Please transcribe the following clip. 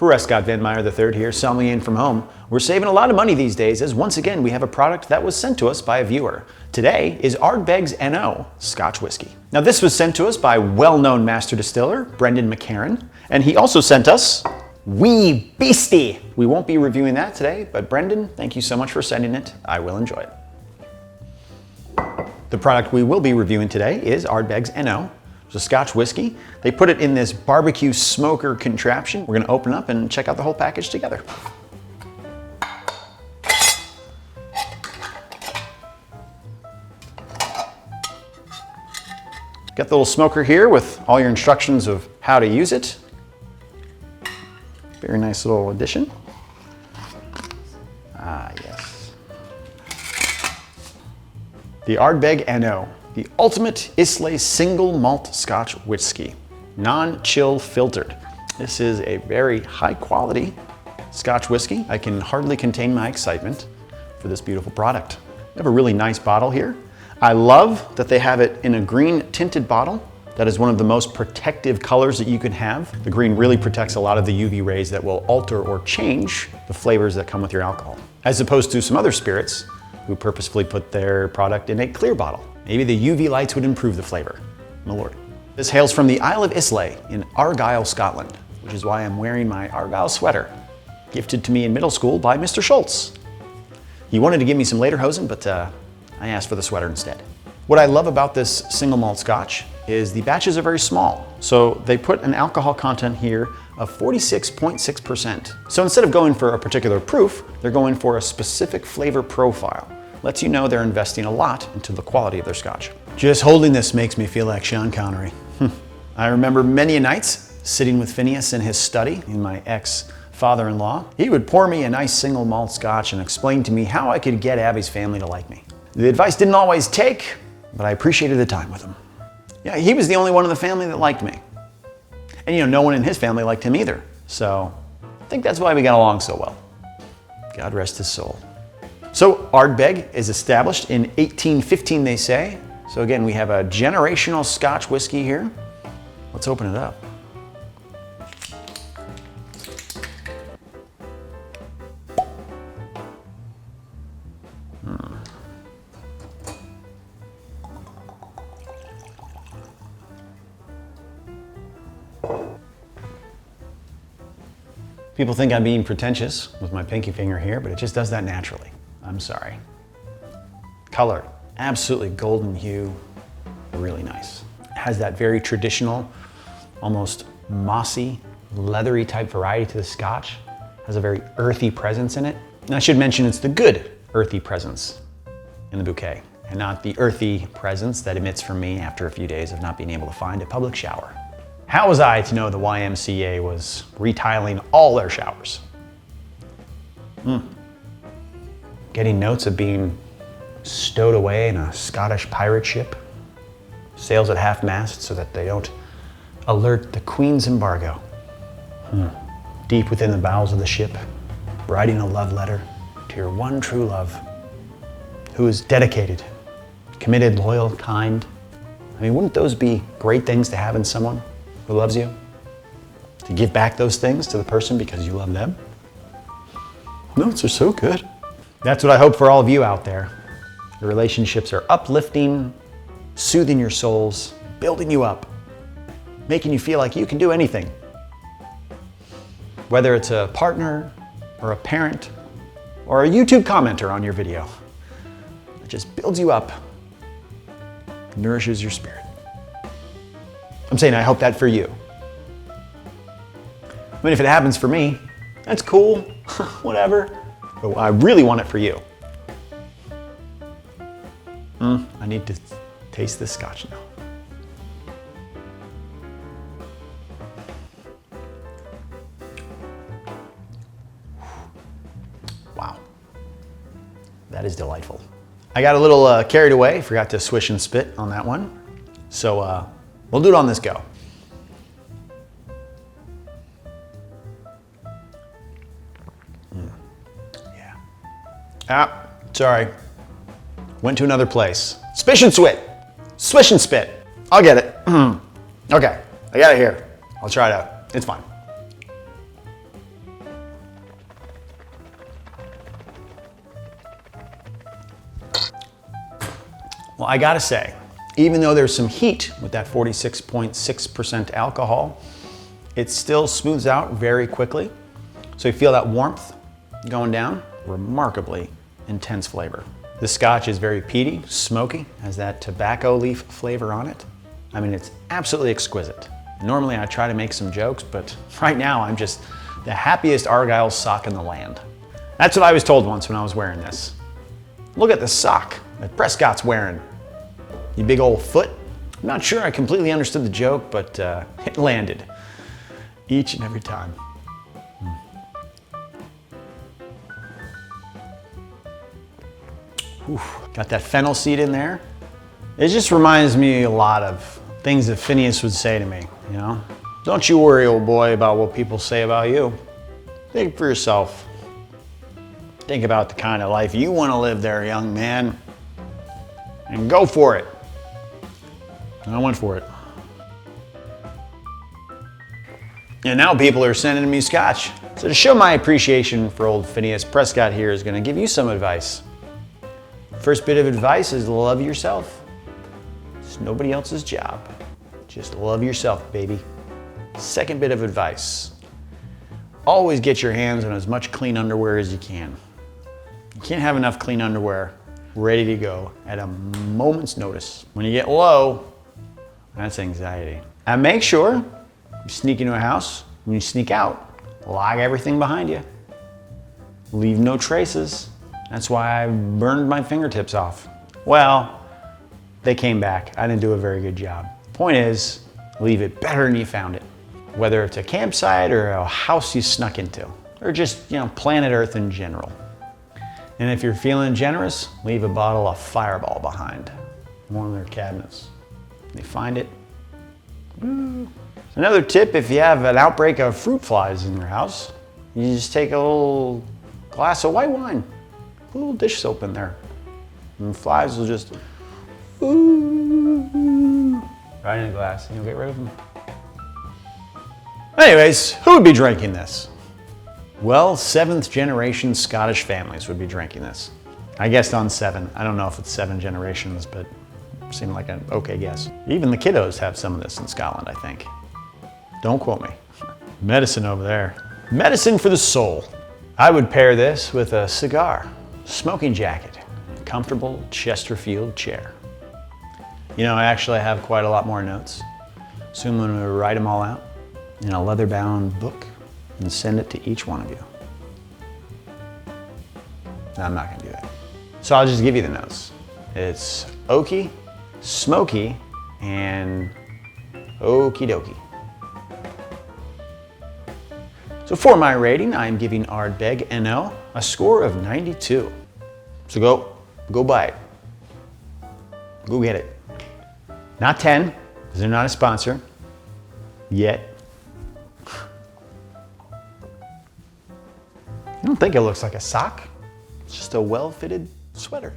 Prescott Van Meyer III here, sommelier from home. We're saving a lot of money these days as once again we have a product that was sent to us by a viewer. Today is Ardbeg's NO Scotch Whiskey. Now this was sent to us by well-known master distiller Brendan McCarran, and he also sent us Wee Beastie. We won't be reviewing that today, but Brendan, thank you so much for sending it. I will enjoy it. The product we will be reviewing today is Ardbeg's NO. It's a Scotch whiskey. They put it in this barbecue smoker contraption. We're gonna open up and check out the whole package together. Got the little smoker here with all your instructions of how to use it. Very nice little addition. Ah, yes. The Ardbeg NO, the ultimate Islay single malt Scotch whiskey, non-chill filtered. This is a very high quality Scotch whiskey. I can hardly contain my excitement for this beautiful product. We have a really nice bottle here. I love that they have it in a green tinted bottle. That is one of the most protective colors that you can have. The green really protects a lot of the UV rays that will alter or change the flavors that come with your alcohol, as opposed to some other spirits who purposefully put their product in a clear bottle. Maybe the UV lights would improve the flavor. My lord. This hails from the Isle of Islay in Argyle, Scotland, which is why I'm wearing my Argyle sweater, gifted to me in middle school by Mr. Schultz. He wanted to give me some lederhosen, but I asked for the sweater instead. What I love about this single malt Scotch is the batches are very small. So they put an alcohol content here of 46.6%. So instead of going for a particular proof, they're going for a specific flavor profile. Lets you know they're investing a lot into the quality of their Scotch. Just holding this makes me feel like Sean Connery. I remember many nights sitting with Phineas in his study, in my ex-father-in-law. He would pour me a nice single malt Scotch and explain to me how I could get Abby's family to like me. The advice didn't always take, but I appreciated the time with him. Yeah, he was the only one in the family that liked me. And no one in his family liked him either. So I think that's why we got along so well. God rest his soul. So Ardbeg is established in 1815, they say. So again, we have a generational Scotch whiskey here. Let's open it up. People think I'm being pretentious with my pinky finger here, but it just does that naturally. I'm sorry. Color, absolutely golden hue, really nice. It has that very traditional, almost mossy, leathery type variety to the Scotch. Has a very earthy presence in it. And I should mention it's the good earthy presence in the bouquet, and not the earthy presence that emits from me after a few days of not being able to find a public shower. How was I to know the YMCA was retiling all their showers? Getting notes of being stowed away in a Scottish pirate ship. Sails at half-mast so that they don't alert the Queen's embargo. Deep within the bowels of the ship, writing a love letter to your one true love, who is dedicated, committed, loyal, kind. I mean, wouldn't those be great things to have in someone who loves you? To give back those things to the person because you love them? Notes are so good. That's what I hope for all of you out there. The relationships are uplifting, soothing your souls, building you up, making you feel like you can do anything. Whether it's a partner or a parent or a YouTube commenter on your video, it just builds you up, nourishes your spirit. I'm saying I hope that for you. I mean, if it happens for me, that's cool, whatever. But I really want it for you. I need to taste this Scotch now. Wow, that is delightful. I got a little carried away, forgot to swish and spit on that one. So we'll do it on this go. Yeah. Ah, sorry. Went to another place. Swish and spit. Swish and spit. I'll get it. Okay, I got it here. I'll try it out. It's fine. Well, I gotta say, even though there's some heat with that 46.6% alcohol, it still smooths out very quickly. So you feel that warmth going down, remarkably intense flavor. The Scotch is very peaty, smoky, has that tobacco leaf flavor on it. I mean, it's absolutely exquisite. Normally I try to make some jokes, but right now I'm just the happiest argyle sock in the land. That's what I was told once when I was wearing this. Look at the sock that Prescott's wearing. You big old foot. I'm not sure I completely understood the joke, but it landed each and every time. Got that fennel seed in there. It just reminds me a lot of things that Phineas would say to me, you know? Don't you worry, old boy, about what people say about you. Think for yourself. Think about the kind of life you want to live there, young man, and go for it. And I went for it. And now people are sending me scotch. So to show my appreciation for old Phineas, Prescott here is going to give you some advice. First bit of advice is love yourself. It's nobody else's job. Just love yourself, baby. Second bit of advice. Always get your hands on as much clean underwear as you can. You can't have enough clean underwear ready to go at a moment's notice. When you get low, that's anxiety. And make sure you sneak into a house, when you sneak out, lock everything behind you. Leave no traces. That's why I burned my fingertips off. Well, they came back. I didn't do a very good job. Point is, leave it better than you found it. Whether it's a campsite or a house you snuck into, or just, you know, planet Earth in general. And if you're feeling generous, leave a bottle of Fireball behind in one of their cabinets. They find it. Woo. Another tip, if you have an outbreak of fruit flies in your house, you just take a little glass of white wine, put a little dish soap in there, and the flies will just right in the glass, and you'll get rid of them. Anyways, who would be drinking this? Well, 7th generation Scottish families would be drinking this. I guessed on 7. I don't know if it's 7 generations, but it seemed like an okay guess. Even the kiddos have some of this in Scotland, I think. Don't quote me. Medicine over there. Medicine for the soul. I would pair this with a cigar, smoking jacket, comfortable Chesterfield chair. You know, I actually have quite a lot more notes, so I'm going to write them all out in a leather-bound book and send it to each one of you. No, I'm not going to do that. So I'll just give you the notes. It's oaky, smoky, and okie dokie. So for my rating, I'm giving Ardbeg NL a score of 92. So go buy it. Go get it. Not 10, because they're not a sponsor, yet. I don't think it looks like a sock. It's just a well-fitted sweater.